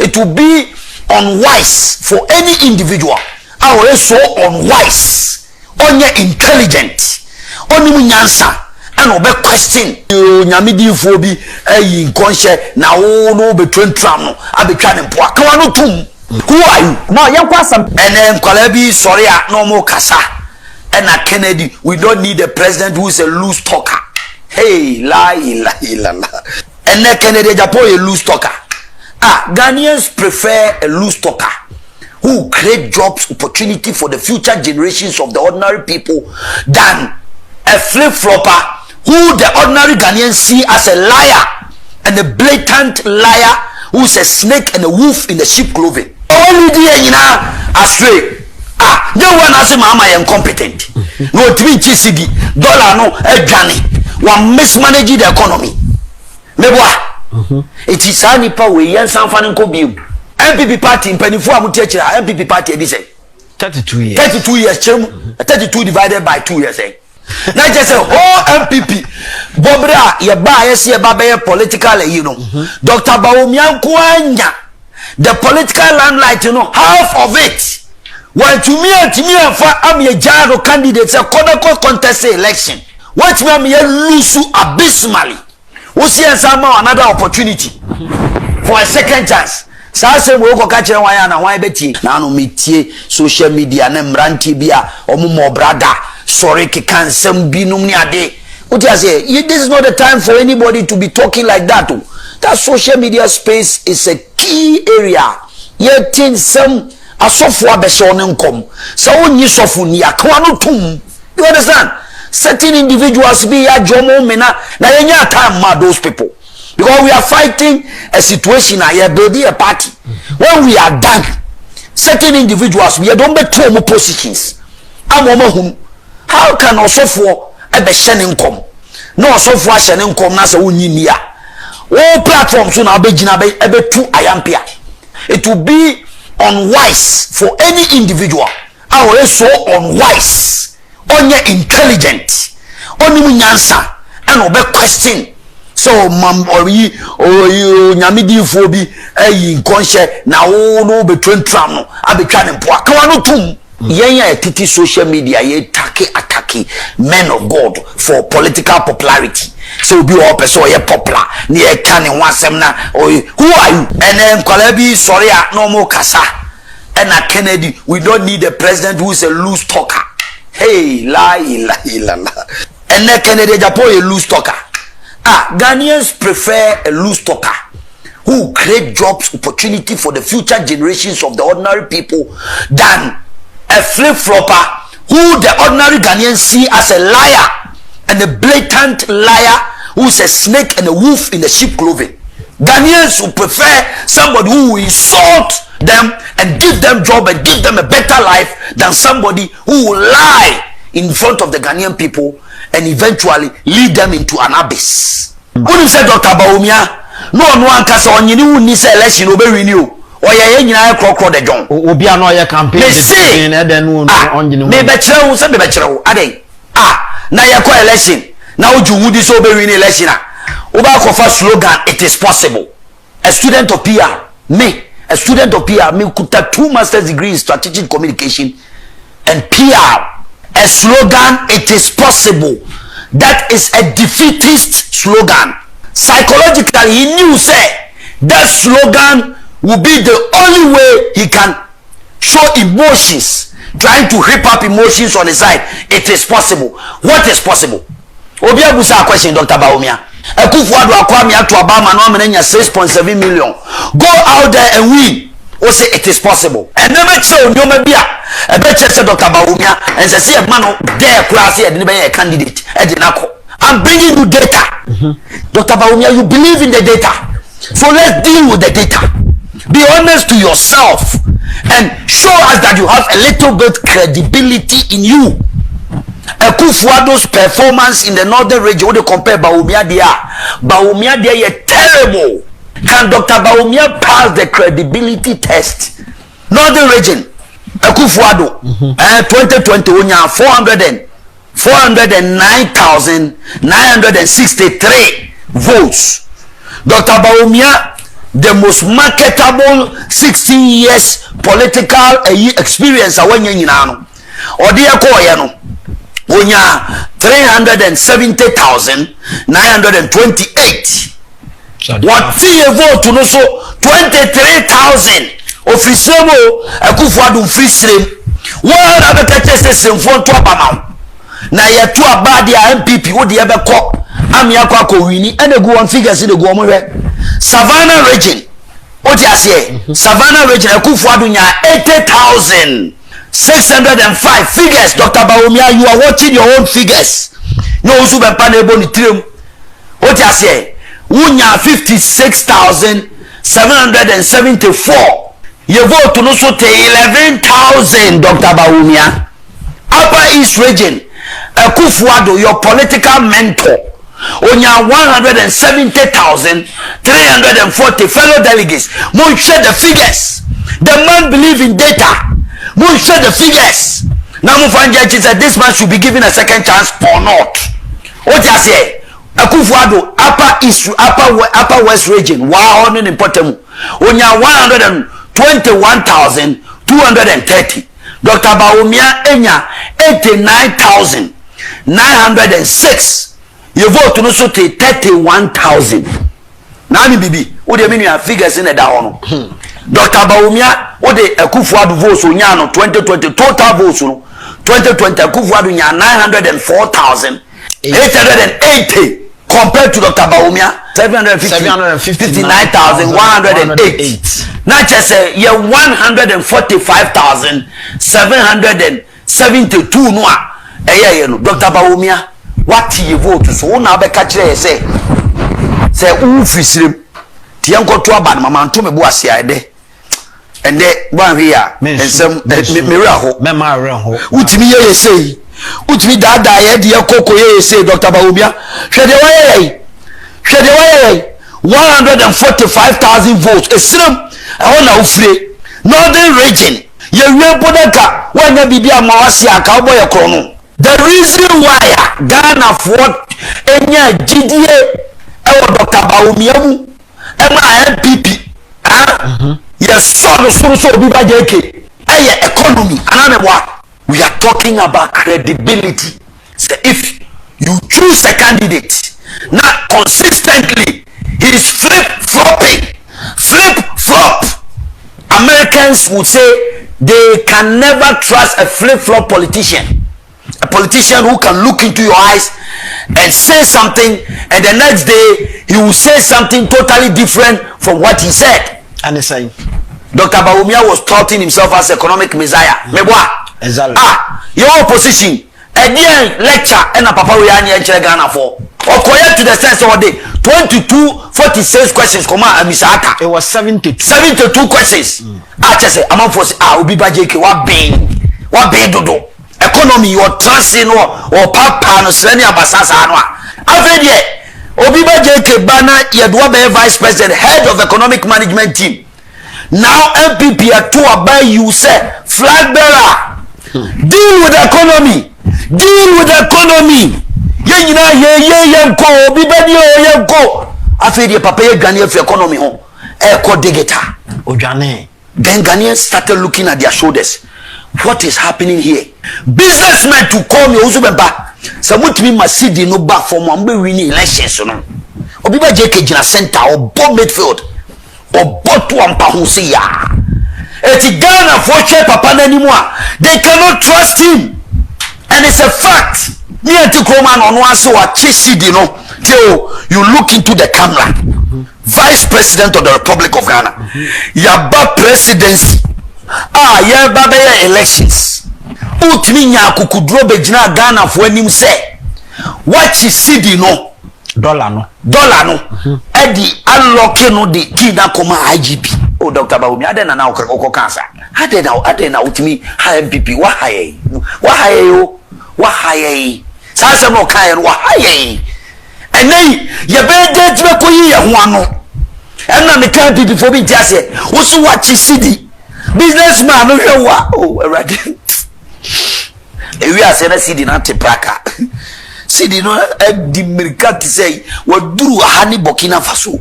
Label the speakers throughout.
Speaker 1: It will be unwise for any individual. Our so unwise, only intelligent, only munyansa, and obe question. Nyamidi fobi, in conscience, now no between tram, I be trying to walk. Who are you?
Speaker 2: No, you want some.
Speaker 1: And then Ghcelebs, sorry, no more kasa. And a Kennedy, we don't need a president who is a loose talker. Hey, la. And then Kennedy, Japan, a loose talker. Ghanaians prefer a loose talker who create jobs, opportunity for the future generations of the ordinary people than a flip-flopper who the ordinary Ghanaians see as a liar and a blatant liar who is a snake and a wolf in the sheep clothing. Only the astray. No one has a mama incompetent. No three chisigi dollar no a Johnny. One mismanage the economy. It is a nipa we yan san fan ko bi MPP party in penifo amutiachira MPP party edi say
Speaker 2: 32 years
Speaker 1: 32 years 32 divided by 2 years na just say MPP bobra ye ba ye se ba be political Dr. Bawumia Kwanya the political limelight half of it when to me I'm a jaro candidate say contest election what me lose abysmally. We see another opportunity for a second chance. Sasa we go catch one na one beti na no metie social media na mranti bia omo brother sorry ke kansem binum ni ade. What you say? This is not the time for anybody to be talking like that. That social media space is a key area. Yet in some asofo abese onenkom. So onyi sofo ni akwa no tum. You understand? Certain individuals be a jomo mena na yenya time those people because we are fighting a situation here building a party. When we are done, certain individuals we don't be two more positions. How can also for a be shedding come? No also for shedding come na se wonyi nia. All platforms so na be gina be ebe two ayampia. It will be unwise for any individual. Our so unwise. Only intelligent, only munyansa, and obe question. So mam or you nyamidi fobi in conscience now no between tram I be trying to walk. Yenya titi social media ye attacking men of God for political popularity. So be all person ye popular near can one semina or who are you? And then Ghcelebs sorry no more kasa and a Kennedy we don't need a president who is a loose talker. Hey, la. And then Kennedy Japan a loose talker. Ghanaians prefer a loose talker who create jobs, opportunity for the future generations of the ordinary people than a flip-flopper who the ordinary Ghanaians see as a liar and a blatant liar who is a snake and a wolf in the sheep clothing. Ghanaians who prefer somebody who will insult them and give them job and give them a better life than somebody who will lie in front of the Ghanaian people and eventually lead them into an abyss. Who said Dr. Bawumia? No one can say onyini who needs election obe renew. Or ye nyina krokro de John. Obi ano ye campaign de den no onyini. Me betire wo se me betire wo. Ade. Na ye ko election. Na oju wudi so obe renew election a. Oba ko fa slogan it is possible. A student of PR, me, a student of PR, me could have 2 master's degrees in strategic communication and PR. A slogan it is possible. That is a defeatist slogan. Psychologically, he knew say that slogan will be the only way he can show emotions, trying to rip up emotions on his side. It is possible. What is possible? Obia busa question, Dr. Bawumia. Akufuado akwami atu Obama no menenya 6.7 million. Go out there and win. O say it is possible. And never show nyoma bia. E be say Dr. Bawumia and say man there class here dey be a candidate. I'm bringing you data. Dr. Bawumia, you believe in the data. So let's deal with the data. Be honest to yourself and show us that you have a little bit credibility in you. Akufuado's performance in the northern region, what they compare Bawumia there is terrible. Can Dr. Bawumia pass the credibility test? Northern region, Akufuado, 2020 409,963 votes. Dr. Bawumia the most marketable 16 years political experience awanya nyina no odi ekoye no onya 370,928 what see vote no so 23,000 ofisemo Akufo-Addo fisrem wọ́n abẹ́kẹ́kẹ́ ṣe sèǹfọ́n tó abama na yẹ tó abáàdì a MPP ó di ẹ bẹ kọ́ àmì akọ akọ̀wìní ẹ̀nà egu wọn figures ní egu wọn rẹ Savannah region ó ti àṣẹ Savannah region Akufo-Addo nya 80,605 figures. Dr. Bawumia, you are watching your own figures. No OWUSU BEMPAH na ebo ni tirim ó ti àṣẹ wunya 56,774. You vote to no so 11,000. Dr. Bawumia, Upper East region Akufo-Addo, your political mentor, onya 170,340 fellow delegates. Mo share the figures. The man believe in data. Mo share the figures. Now mo find said this man should be given a second chance or not. What you say? Akufo-Addo, Upper East, Upper West region. Wow, on important. Onya 121,230. Dr. Bawumia enya 89,906. You vote to no so 31,000. Now me bibi, o de menu figures in the down. Dr. Bawumia, o de Akufo-Addo votes onya no 2020 total votes no 2020 Akufo-Addo nya 904,880 compared to Dr. Bawumia 759,108. Now just say you 145,772 no no Dr. Bawumia, what you vote so na be catch say u fisrim ti enko to aba mama nto me bo ase ade ende ban hia ensem me raho me ma raho utimi ye say utimi dada ye de kokko ye say Dr. Bawumia hwede waye 145,000 votes esrim na ufire northern region ye we bodaka wanya bibia ma wase aka obo ye krono. The reason why Ghana for enya GDA Dr. Bawumia mu MPP yes so be by JK economy we are talking about credibility. So if you choose a candidate not consistently, he is flip-flop. Americans would say they can never trust a flip-flop politician. A politician who can look into your eyes and say something, and the next day he will say something totally different from what he said.
Speaker 2: And the same.
Speaker 1: Dr. Bawumia was touting himself as economic messiah.
Speaker 2: Exactly.
Speaker 1: Your opposition, again lecture and a papa we are in Ghana for. Or correct to the sense of the 46 questions. Come on, Misaka.
Speaker 2: It was 72
Speaker 1: questions. I just say, I'm for Obi Bajeke, what being dodo. Economy or transit or papa no sleni abasasa no afedi Obi Bajeke bana yedwa be vice president, head of economic management team. Now MPP are to obey you say flag bearer. Deal with the economy. Ye nyina ye ko Obi bani ye ko afedi papa ye Ghanaian for economy ho e digita
Speaker 2: Ojane.
Speaker 1: Then Ghanaians started looking at their shoulders. What is happening here? Businessmen to call me OWUSU BEMPAH. Samutimi masidi no back for mwambe winning elections no. Obi Bajeke jina center or bomb midfield or botu ampahusi ya. Eti Ghana for che papa na anymore. They cannot trust him, and it's a fact. Ni eti Kroman on one so a chesidi no. Till you look into the camera. Vice President of the Republic of Ghana. Yaba presidency. Yeah, baba elections. Utmi nya kukudro bejina Ghana for anim say. What you see no dollar no. Edi unlock no the kina koma IGP. Oh Dr. Bawumia adena na okoko cancer. Adena utmi MPP wa haye sasa no kan wa haye. Ene ye be de tbe koyi ye ho ano. Enna me kan MPP for bi tiase. Wo so what you see businessman no hwe wa already ewi ase na sidi na tepraka sidi no di mirika ti say waduru ha ni Burkina Faso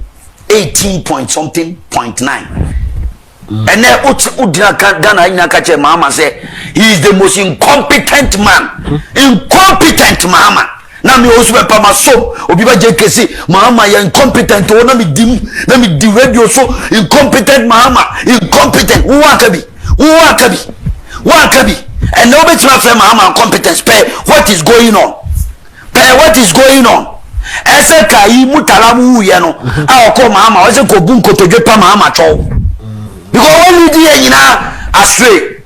Speaker 1: 18 point something, 0.9. And then Ghana in Akache Mama say he is the most incompetent man. Incompetent mama. Now me also bempah so obiba JKC mama ya incompetent o na me di radio so incompetent mama incompetent who akabi and nobody my friend mama incompetence pay what is going on ese kai mutalamu wu ye no a okọ mama o se ko bu nkotoje pa mama chow because when you dey nyina astray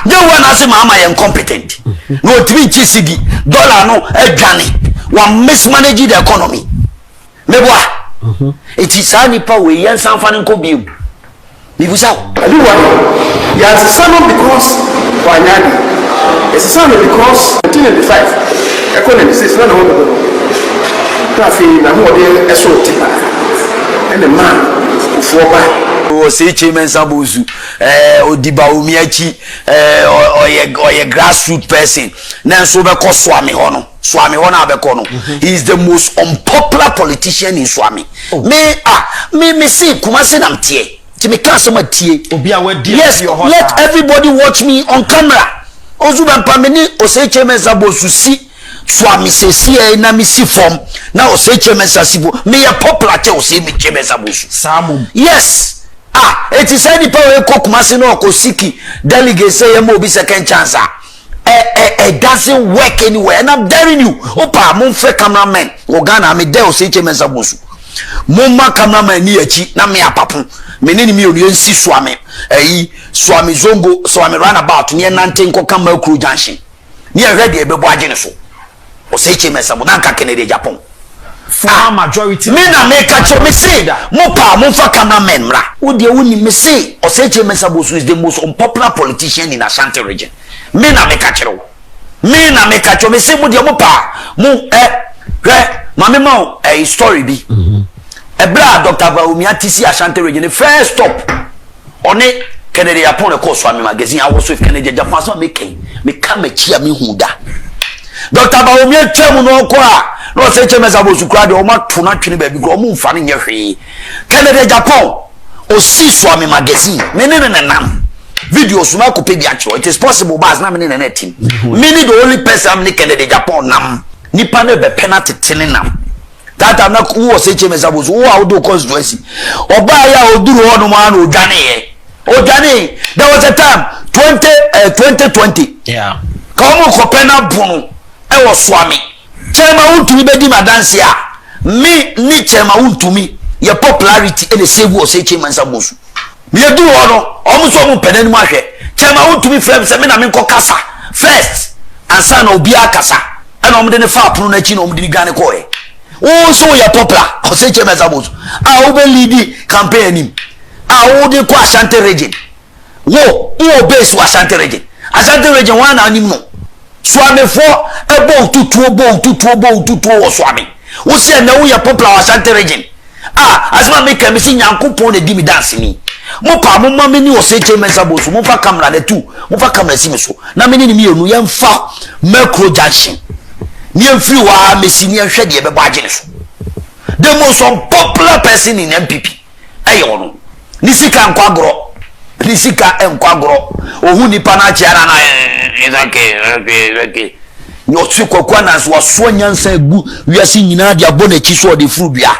Speaker 1: they want to say mama is incompetent. No, 3 chisigi dollar no adwane. One mismanage the economy. Meboa. It is any power we yan san fan ko biu. Bibusa.
Speaker 3: Everyone. Yes, some because wanyani. It's some because 1995 economy is not one. Traffic na mo dey eso tipa. And the man for ba
Speaker 1: o se chairman sabusu odiba omiachi oye grassroots person na so be ko swami ho no na be ko no he is the most unpopular politician in Swami. Me see Kumasi nam tie ti me kan so ma tie
Speaker 2: obi a wadi
Speaker 1: yes let everybody watch me on camera OWUSU BEMPAH me ni o se chairman sabusu si Swami se na mi si form na o se chairman sasibo me ya popular che o se me chairman sabusu
Speaker 2: samu
Speaker 1: yes it is any power Kumasi no ko siki delegate say mo be second chance it doesn't work anywhere and I'm daring you opa mo fe cameraman o Ghana me dey o say chairman sabusu mo ma cameraman ni achi na me apapo me ni mi onu ensi Swami Swami zongo Swami runabout ni nante nko kama kru junction ni ready e bebo agene so o say chairman sabusu na nka Kennedy Japan
Speaker 2: majority
Speaker 1: me na me catch me say mo pa mo fa cameraman mra wo de woni me say o say chairman sabusu is the most unpopular politician in Ashanti region me na me catch me say mo de mo pa mo mama ma story bi bra Dr. Baumia TC Ashanti region the first stop on it Kennedy Japan ko Swami magazine I was with Kennedy Japan so me come chia me hu da Dr. Baumia twam no ko no say chairman sabusu kra de o ma to na twene ba bi ko mo mfa ne nye hwe Kennedy Japan o si Swami magazine me ne nam videos ma ko pe bi acho it is possible but na me ne team me ni the only person am ne Kennedy Japan nam nipa ne be penalty tene nam that am na wo say chairman sabusu wo a do constituency oba ya oduru ho no ma na odwane there was a time 2020
Speaker 2: yeah
Speaker 1: ka mo ko pena bunu e wo Swami chairman untumi be di madanse a me ni chairman untumi your popularity and the save wo say chairman sabusu me do ho no omo so mo pena ni mo ahwe chairman untumi frame se me na me nko kasa first ansa na obi akasa and omo de ne fa apono na chi na omo de gane ko e wo so your popular o say chairman sabusu wo be lead campaign him wo de ko Ashanti region wo base wa Ashanti region one na nim no Swami for ebo tutuo wo Swami wo se na wo ya popular Ashanti region asma me kan me si nyankopon na di mi dance ni mo pa mo ma me ni o se chairman sabusu mo fa camera na tu mo fa camera si me so na me ni mi enu ye mfa macro junction ni mfiri wa me si ni hwe de be ba agene so the most unpopular person in MPP ayo no ni sika enkwagro ohu nipa na chiara na okay no tukokwa na so so nyansa gu wiase nyina dia bo na chi so de furu bia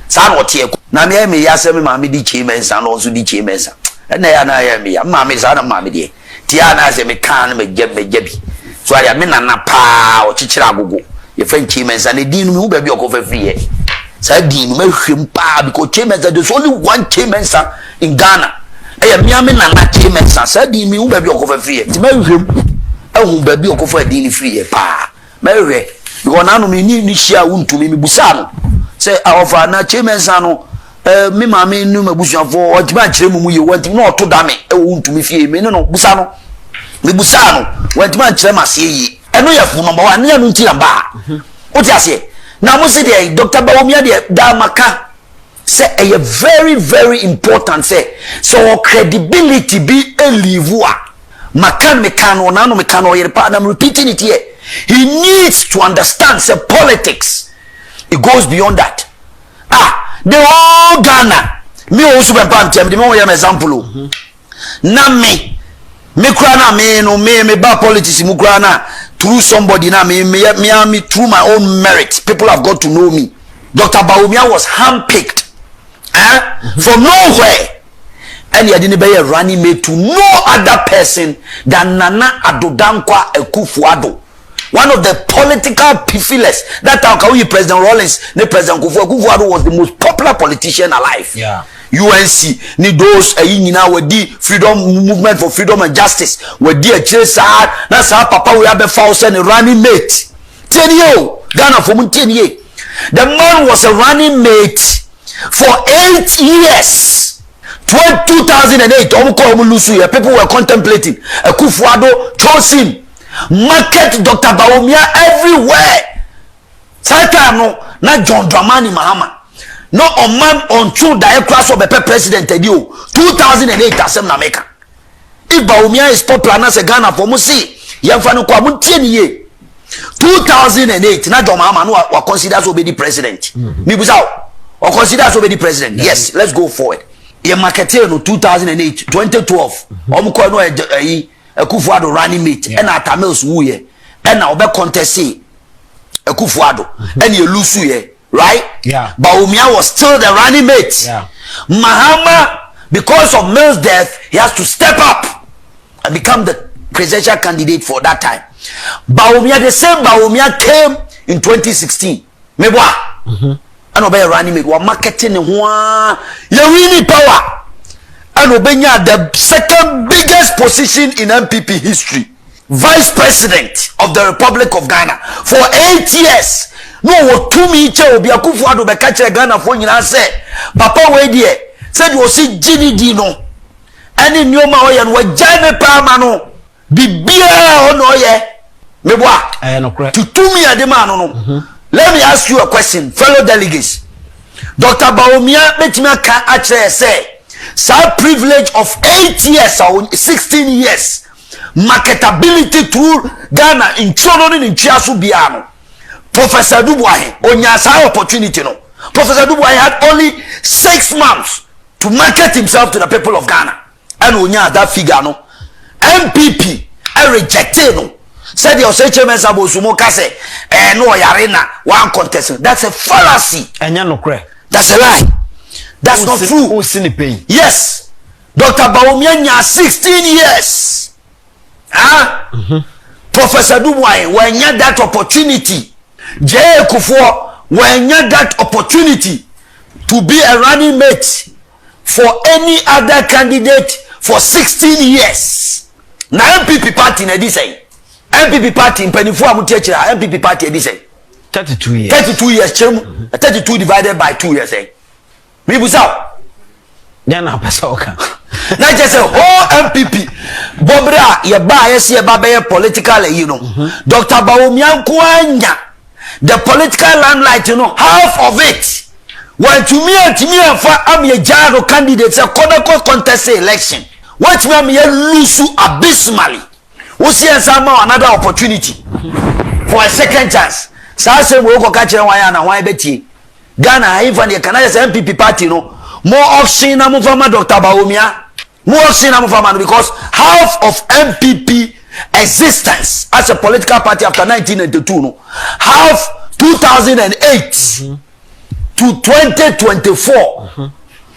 Speaker 1: sa na otie na me ya se me ma me di chairman sa no so di chairman sa na ya na ya me ya ma me sa na ma me die tia na se me kan me jabi so ya me na pa o chichira agogo ye fan chairman sa ne din no me hu ba bi okofa free ye sa din me hwem pa because chairman sa there's only one chairman sa in Ghana miami na chairman sa din me hu ba bi okofa free ye ti me hwem hu ba bi okofa din ni free ye pa me hwe because na no me ni hia wuntumi me busa no say awofa na chairman sa no me ma me nu mabusuafo o ti ba kire mu ye wanti no to da me wuntumi fie me no busa no me busa no wanti ma kire ma se yi eno ya fu number 1 ne anu nti namba o ti ase na mo se de Dr. Bawumia de da maka say a very very important say so credibility be a live makan mekano na no mekano yere pa I'm repeating it here he needs to understand say politics it goes beyond that the whole Ghana me OWUSU BEMPAH ntem de me wo example na me kura na me no me ba politics mu kura na through somebody na me through my own merit people have got to know me. Dr. Bawumia was handpicked from nowhere and he didn't be a running mate to no other person than Nana Adodankwa Akufo-Addo, one of the political pifilers. That time President Rawlings, President Akufo-Addo was the most popular politician alive.
Speaker 2: Yeah.
Speaker 1: UNC ni those yina wedi freedom movement for freedom and justice wedi a chire sa na sa papa we have found a running mate. Tenio Ghana for muntie. The man was a running mate for 8 years. 2008 people were contemplating Akufo-Addo chose him. Market Dr. Bawumia everywhere. Saka no na John Dramani Mahama. No man on true direct class of a president 2008 asem na meka. If Bawumia is popular na se Ghana for musi yemfa kwa muntie ni ye. 2008 na John Mahama no wa consider so be the president. Me busa o consider so be the president. Yes, let's go forward. Ye marketer no 2008 2012 omko no Akufo-Addo running mate and atamels wu ye and na obe contest Akufo-Addo and you lose ye. Right?
Speaker 2: Yeah.
Speaker 1: Bawumia was still the running mate.
Speaker 2: Yeah.
Speaker 1: Mahama, because of Mills' death, he has to step up and become the presidential candidate for that time. Bawumia, the same Bawumia came in 2016. Mebwa. And obey running mate. We're marketing you really power. And obenya the second biggest position in MPP history. Vice President of the Republic of Ghana for 8 years. No wo tumi che obi Akufo-Addo be ka kire Ghana fo nyina se papa we die said you see GDD no any nyoma oye no wajane pa ma no bibia ono oye meboa
Speaker 2: no correct
Speaker 1: to tumi ade ma no. Let me ask you a question, fellow delegates. Dr. Bawumia betimi aka a kire say sa privilege of 8 years or 16 years marketability through Ghana in chono ni nchiasu bia no. Professor Dubois onya opportunity no. Professor Dubois had only 6 months to market himself to the people of Ghana. And onya that figure no. MPP rejected no. Said the Chairman Sabosumo Kase no yarena one contestant. That's a fallacy.
Speaker 2: Enya no kre.
Speaker 1: That's a lie. That's not true.
Speaker 2: Who seen the pain?
Speaker 1: Yes. Dr. Bawumia 16 years. Professor Dubois when you had that opportunity. J. Kufuor, when you had that opportunity to be a running mate for any other candidate for 16 years. Now MPP party in Edison. MPP party in Penifua Mutechera, MPP party Edison.
Speaker 2: 32 years.
Speaker 1: 32 years, 32 divided by 2 years. Me busa.
Speaker 2: Yana pesoka.
Speaker 1: Not just a whole MPP. Bobra, ye ba yes ye ba political, you know. Dr. Bawumia Kwanya. The political limelight, you know, half of it. When to me and I'm a Jaro candidate, a contest election. What me lose abysmally. We see another opportunity for a second chance. So I say we go catch Wayana, why beti. Ghana, even the Canadian MPP party, no more auction amufama Dr. Bawumia. More auction amufama because half of MPP existence as a political party after 1982 no half 2008 to 2024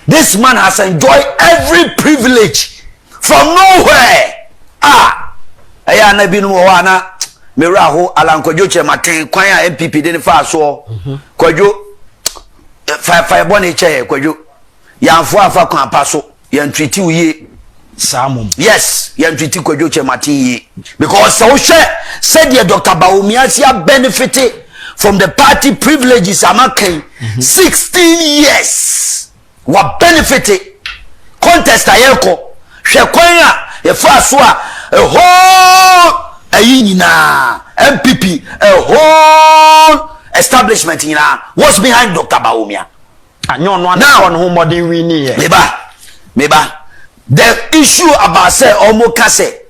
Speaker 1: this man has enjoyed every privilege from nowhere aya na binu wana meraho alankwajo chematen kwan a MPP de fa so kwajo fa bone che kwajo yanfo afa kwan apaso yan treat uye
Speaker 2: Samum.
Speaker 1: Yes, yan treat kwajo chematen because so said the Dr. Bawumia benefited from the party privileges amaken 16 years wa benefited contest ayeko hwe kwan a ye fa so a whole ayinina MPP a whole establishment what's behind Dr. Bawumia
Speaker 2: now modern winning
Speaker 1: meba the issue about say omo kase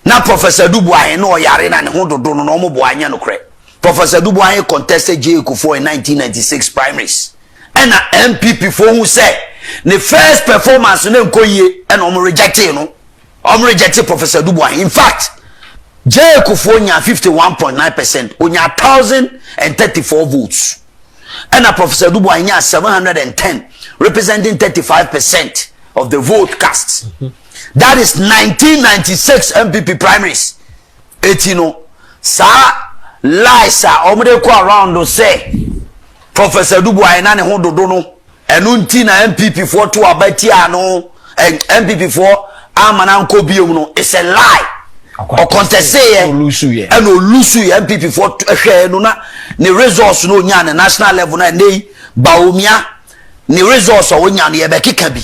Speaker 1: na Professor Dubois no yare na ne ho dodo no omo bo anya no kre Professor Dubois contested J. Kufuor in 1996 primaries and a MPP for who say the first performance no nkoye and rejected no rejected Professor Dubois. In fact, J. Kufonya 51.9%, onya 1,034 votes. And a Professor Dubois 710, representing 35% of the vote cast. That is 1996 MPP primaries. Etino, sa Lisa, omde ko around to say Professor Dubois na ne ho dodo no, enu nti na MPP for to abatia no, MPP for amana nko biom no, it's a lie. O contest and olusu ye MPP for ehwe no na ne resource no nya na national level na nei baomia ne resource o nya na ye be keka bi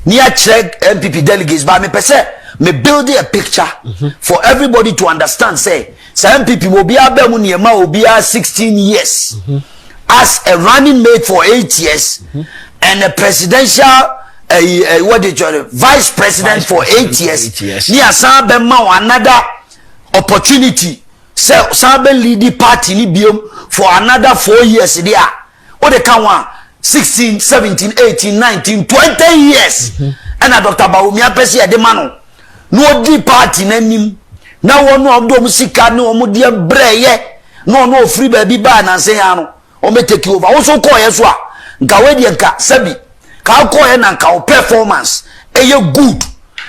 Speaker 1: ni a check MPP delegates ba me pese me build a picture for everybody to understand say MPP will be able to be 16 years as a running mate for 8 years and a presidential vice president for 8 years. Near Sabe another opportunity. Sabe lead the party for another 4 years. There, what they can 16, 17, 18, 19, 20 years. And a Dr. Baumia Pesi at the mano. No deep party name. Now one of them sika no mudia breye. No free baby ban and say ano. O me take you over. Also call yeswa. Nkawedi nka sebi. Ka ko e na nka o performance eye good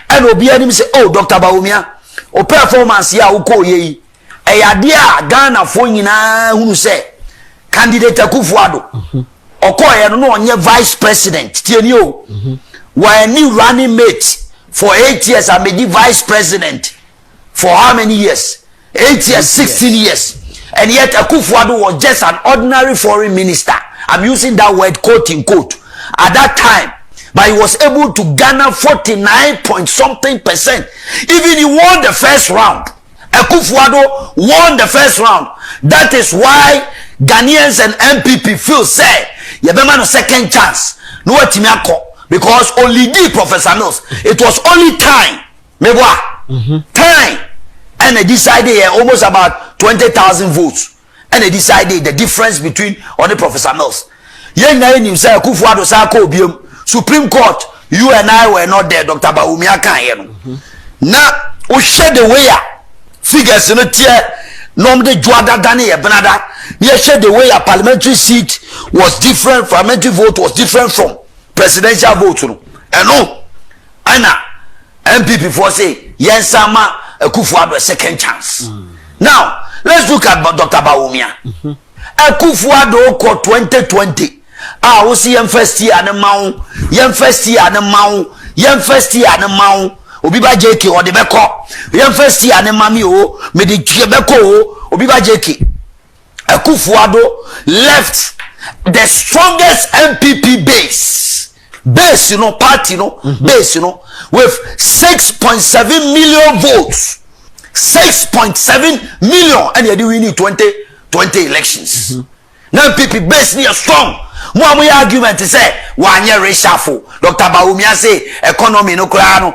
Speaker 1: and obi anim say oh Dr. Baumia o performance ya uko ye e yade a Ghana fo nyina hunu say candidate Akufuado okoye no onye vice president tieni o wa ni running mate for 8 years and be vice president for how many years 8 years 16 years and yet Akufuado was just an ordinary foreign minister. I'm using that word quote in quote at that time, but he was able to garner 49.something%. Even he won the first round. Akufuado won the first round. That is why Ghanaians and MPP feel say you better no second chance. No because only the Professor Mills. It was only time. Time. And they decided almost about 20,000 votes. And they decided the difference between only Professor Mills. Supreme Court, you and I were not there. Dr. Baumia can't. Now, we shed the way figures in the tier. Normally, Juada Ghana, Benada. You shed the way a parliamentary seat was different. Parliamentary vote was different from presidential vote. And no, Anna MPP for say yes, Sama Akufuado a second chance. Now, let's look at Dr. Baumia. Akufuado ko 2020. We see yem first year and a mount, yem first year and a mount, yem first year and a mount, Obiba JK or the Beko, yem first year and a mammy, me the Jebeko, Obiba JK. Akufuado left the strongest MPP base, party, base, with 6.7 million votes. 6.7 million, and you need 2020 elections. Now people base near strong. One argument is say 1 year reshuffle. Dr. Baumia say economy no krano.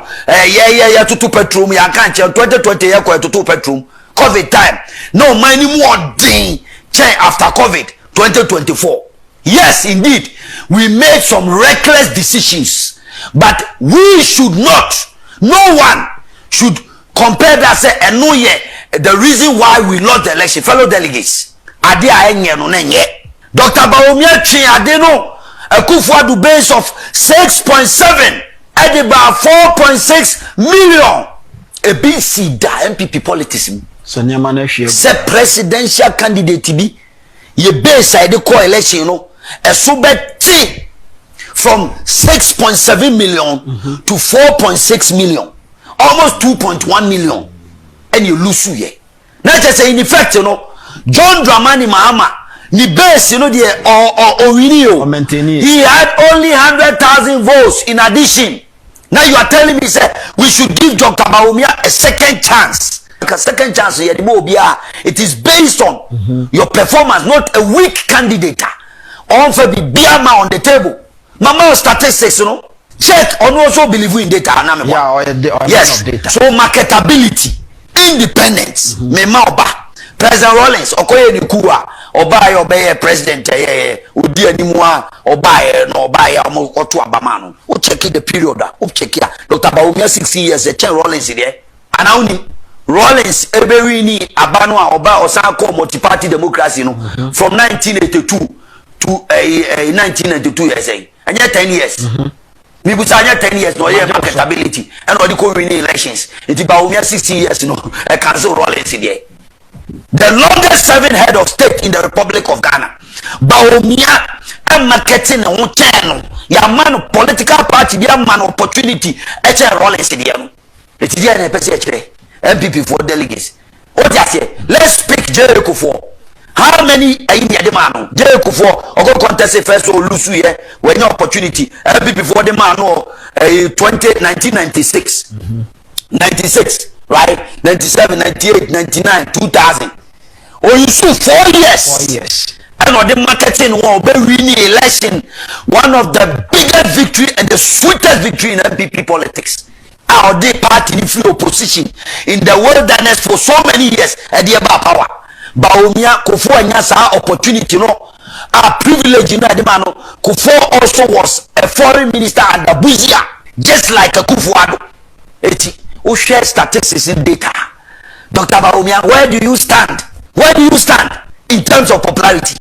Speaker 1: To 2 petrol. Ya can't 2020 ya to 2 petrol. COVID time. No money more thing change after COVID 2024. Yes, indeed, we made some reckless decisions, but we should not. No one should compare that say no ye the reason why we lost the election. Fellow delegates, ade a enye no nenye. Dr. Baumia twi ade no Akufuado base of 6.7 at about 4.6 million. A BC da MPP politics.
Speaker 2: So nyama na hwe.
Speaker 1: Se presidential candidate bi ye base side the election no e so beti from 6.7 million to 4.6 million. Almost 2.1 million, and you lose you. Not just in effect, John Dramani Mahama, the base, he had only 100,000 votes in addition. Now you are telling me, sir, we should give Dr. Baumia a second chance. A second chance, it is based on your performance, not a weak candidate. On for the Biama on the table. Mama statistics, check on also believe in data. Yes. Data. So marketability, independence, President Rawlings okoye ni kuwa obaye obeye president odi animu a obaye no obaye oto abama no o check the period o check ya Dr. Bawumia 6 years Chen Rawlings there anawni Rawlings ebewini abano a oba osan ko multi-party democracy no from 1982 to 1992 years anya 10 years we busa anya 10 years no yeah marketability and all the co-winning elections it Bawumia 60 years no cancel Rawlings there. The longest serving head of state in the Republic of Ghana. Bawumia and marketing on channel. Ya man political party, ya man opportunity. Rawlings in the it is the MPP for delegates. What you say? Let's speak Jericho for. How many in the man? Jericho for or go contest first or lose here when your opportunity. MPP for the man or 1996. 96. Right? 97, 98, 99, 2000. OWUSU 4 years.
Speaker 2: 4 years.
Speaker 1: And on the marketing war, winning election, one of the biggest victory and the sweetest victory in MPP politics. Our day party in free opposition in the wilderness for so many years at the about power. Bawumia Kufo Nyasa opportunity no a privilege in the man. Kufo also was a foreign minister under Buzia, just like a Kufuado. Who share statistics in data. Dr. Bawumia, where do you stand? Where do you stand in terms of popularity?